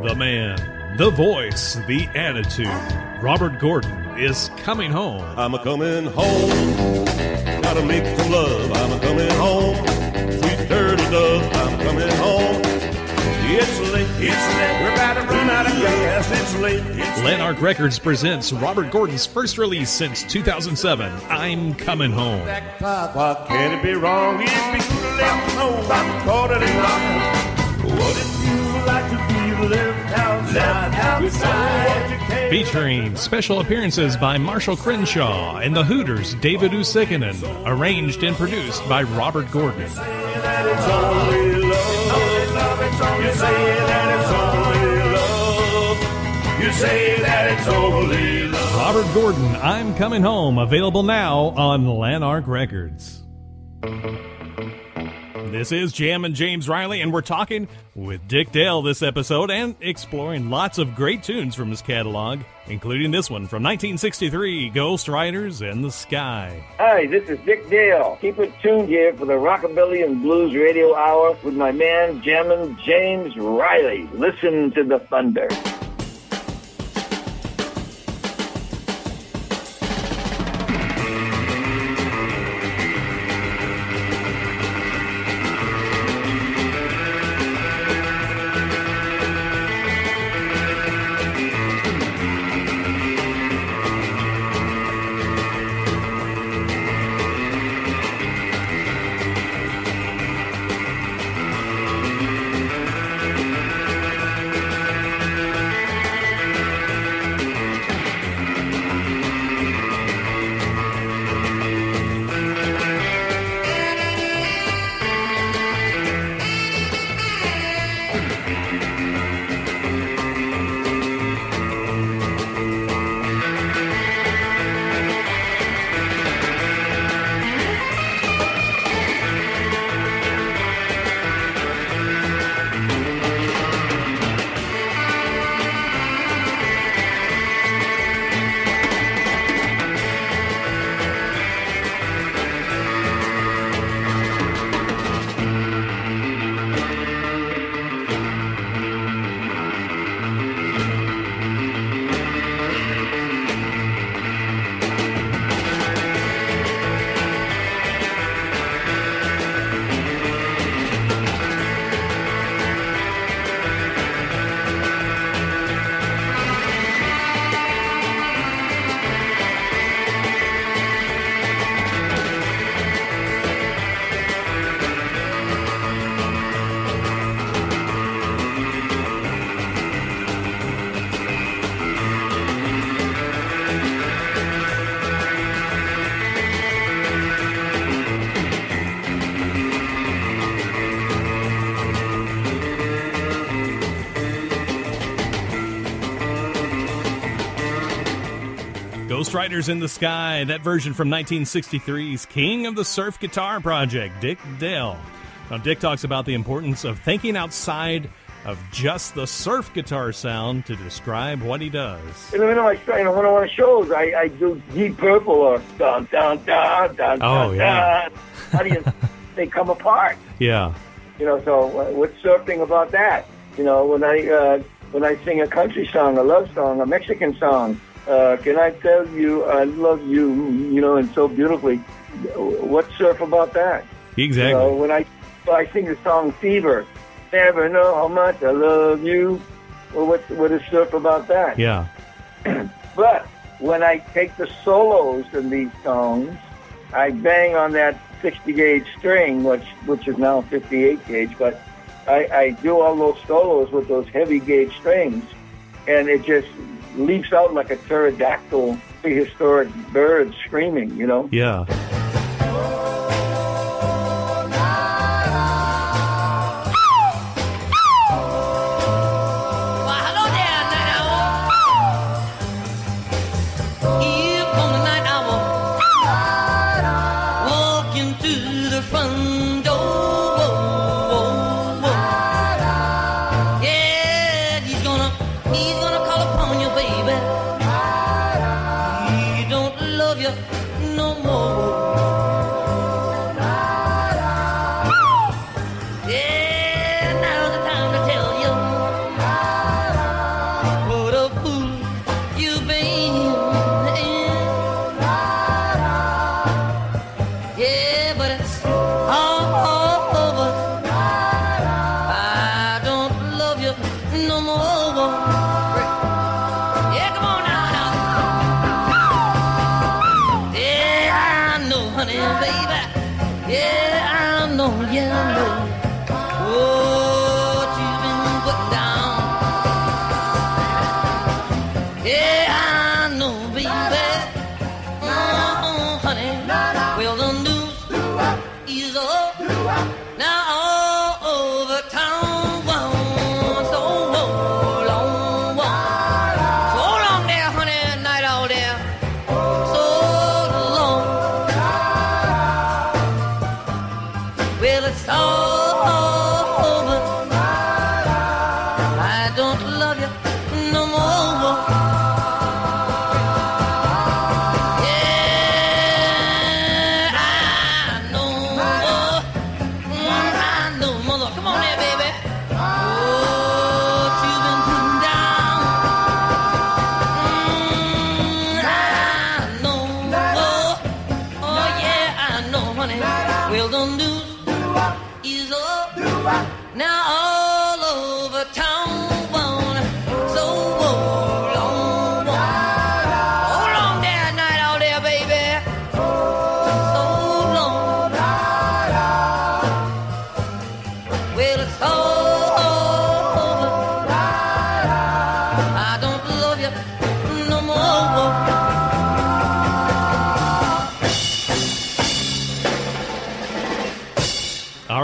The man, the voice, the attitude. Robert Gordon is coming home. I'm a-coming home. Gotta make some love. I'm a-coming home. Sweet dirty dove. I'm coming home. It's late. It's late. We're about to run out of gas. It's late. Lanark Records presents Robert Gordon's first release since 2007, I'm Coming Home. Why can it be wrong if you could have left home? I'm caught in line. What it feels like to be left outside. Featuring special appearances by Marshall Crenshaw and the Hooters' David Usikinen, arranged and produced by Robert Gordon. You say that it's only love. You say that it's only love. Robert Gordon, I'm Coming Home, available now on Lanark Records. This is Jam and James Riley, and we're talking with Dick Dale this episode and exploring lots of great tunes from his catalog, including this one from 1963, Ghost Riders in the Sky. Hi, this is Dick Dale. Keep it tuned here for the Rockabilly and Blues Radio Hour with my man, Jammin' James Riley. Listen to the thunder. Ghost Riders in the Sky, that version from 1963's King of the Surf Guitar Project, Dick Dale. Now, Dick talks about the importance of thinking outside of just the surf guitar sound to describe what he does. In the middle of one of shows, I do Deep Purple or dun dun dun dun Oh, dun yeah. dun. How do you? They come apart. Yeah. So what's surfing about that? When I sing a country song, a love song, a Mexican song, can I tell you I love you, and so beautifully? What's surf about that? Exactly. When I sing the song Fever, never know how much I love you. Well, what is surf about that? Yeah. But when I take the solos in these songs, I bang on that 60 gauge string, which is now 58 gauge, but I do all those solos with those heavy gauge strings, and it just leaps out like a pterodactyl, prehistoric bird screaming, Yeah. No more.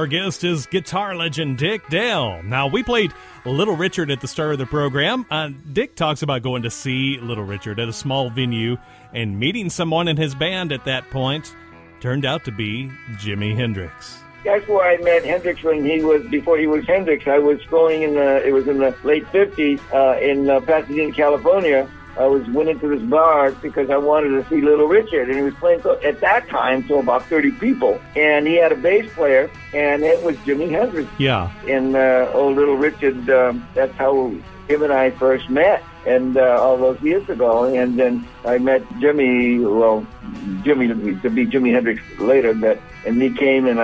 Our guest is guitar legend Dick Dale. Now, we played Little Richard at the start of the program. Dick talks about going to see Little Richard at a small venue and meeting someone in his band at that point. Turned out to be Jimi Hendrix. That's where I met Hendrix before he was Hendrix. I was going it was in the late 50s in Pasadena, California. I went into this bar because I wanted to see Little Richard, and he was playing at that time to about 30 people. And he had a bass player, and it was Jimi Hendrix. Yeah. And old Little Richard, that's how him and I first met, and all those years ago. And then I met Jimi to be Jimi Hendrix later. And he came and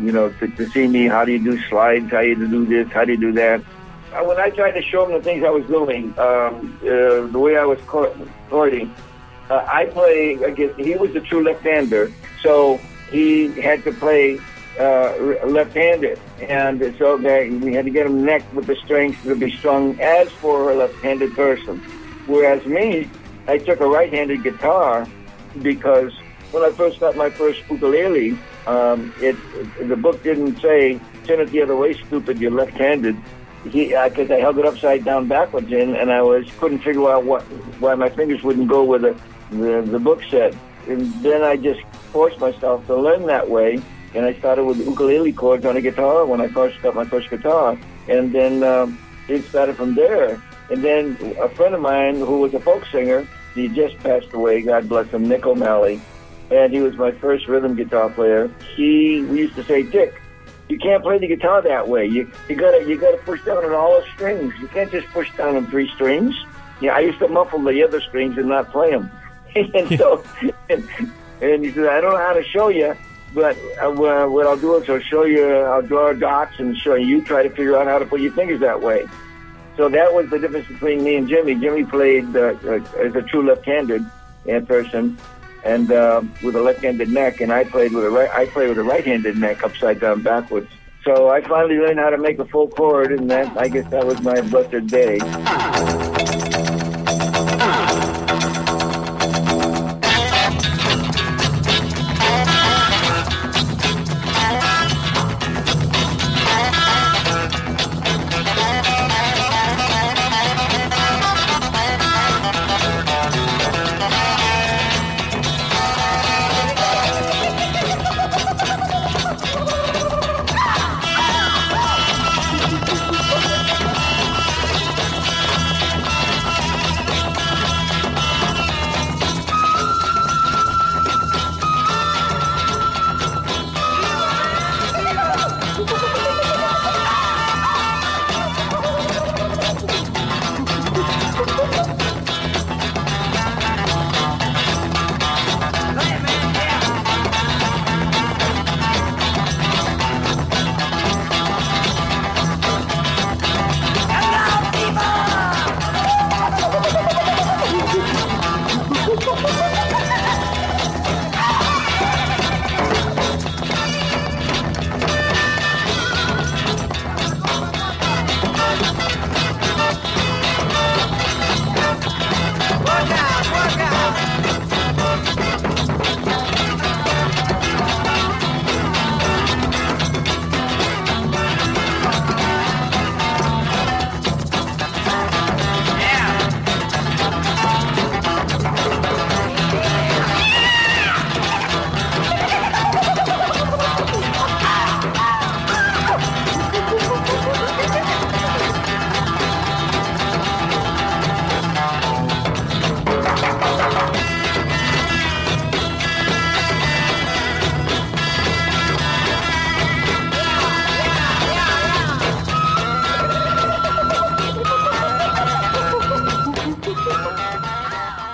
to see me, how do you do slides, how do you do this, how do you do that. When I tried to show him the things I was doing, the way I was chording, I play against. He was a true left-hander, so he had to play left-handed, and so we had to get him neck with the strings to be strung as for a left-handed person. Whereas me, I took a right-handed guitar because when I first got my first ukulele, the book didn't say "turn it the other way, stupid, you're left-handed." Because I held it upside down backwards, and I couldn't figure out why my fingers wouldn't go where the book said. And then I just forced myself to learn that way, and I started with ukulele chords on a guitar when I first got my first guitar, and then it started from there. And then a friend of mine who was a folk singer, he just passed away, God bless him, Nick O'Malley, and he was my first rhythm guitar player. We used to say, "Dick, you can't play the guitar that way. You gotta push down on all the strings. You can't just push down on 3 strings." Yeah, I used to muffle the other strings and not play them. And so, and he said, "I don't know how to show you, but what I'll do is I'll show you. I'll draw dots and show you. You try to figure out how to put your fingers that way." So that was the difference between me and Jimi. Jimi played as a true left-handed person, and with a left-handed neck, and I played with a right-handed neck, upside down backwards. So I finally learned how to make a full chord, and I guess that was my blessed day.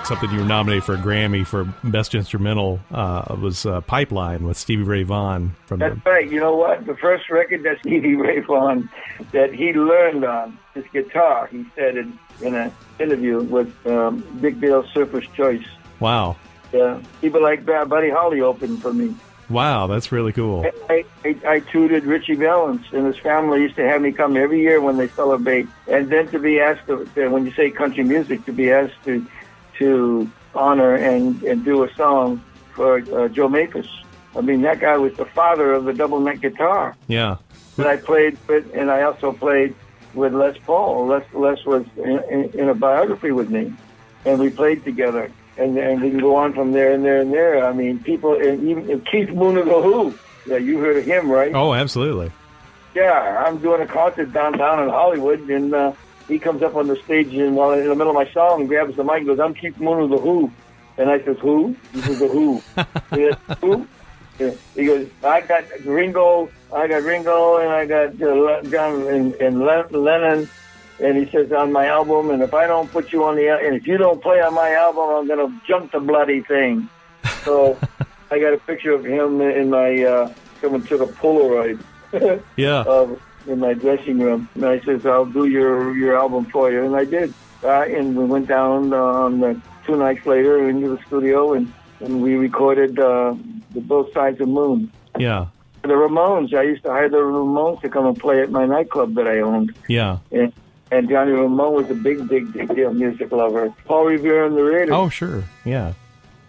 Something you were nominated for a Grammy for Best Instrumental was Pipeline with Stevie Ray Vaughan. That's right. You know what? The first record that Stevie Ray Vaughan that he learned on his guitar, he said in an interview, was Dick Dale's Surfer's Choice. Wow. Yeah, people like Buddy Holly opened for me. Wow, that's really cool. I tutored Richie Valens, and his family used to have me come every year when they celebrate. And then to be asked, when you say country music, to be asked to honor and do a song for Joe Maphis. I mean, that guy was the father of the double neck guitar. Yeah. And I played with, and I also played with Les Paul. Les was in a biography with me, and we played together. And we can go on from there and there and there. I mean, people, and even Keith Moon of the Who. Yeah, you heard of him, right? Oh, absolutely. Yeah, I'm doing a concert downtown in Hollywood, and he comes up on the stage, and while in the middle of my song, grabs the mic and goes, "I'm Keith Moon of the Who." And I says, "Who?" He says, "The Who." He says, "Who?" Yeah. He goes, I got Ringo, and I got John and Lennon. And he says, on my album, and if I don't put you on and if you don't play on my album, I'm going to jump the bloody thing. So I got a picture of him in my, someone took a Polaroid. Yeah. In my dressing room. And I says, I'll do your album for you. And I did. And we went down on 2 nights later into the studio, and we recorded the Both Sides of Moon. Yeah. The Ramones. I used to hire the Ramones to come and play at my nightclub that I owned. Yeah. And Johnny Ramone was a big deal music lover. Paul Revere and the Raiders. Oh, sure. Yeah.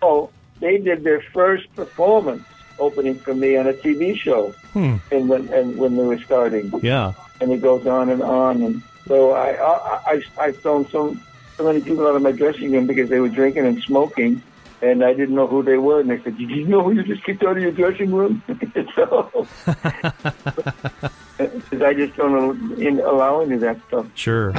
Oh, they did their first performance opening for me on a TV show. And when they were starting. Yeah. And it goes on. And so I thrown so many people out of my dressing room because they were drinking and smoking. And I didn't know who they were. And they said, "Did you know who you just kicked out of your dressing room?" So, I just don't allow any of that stuff. Sure.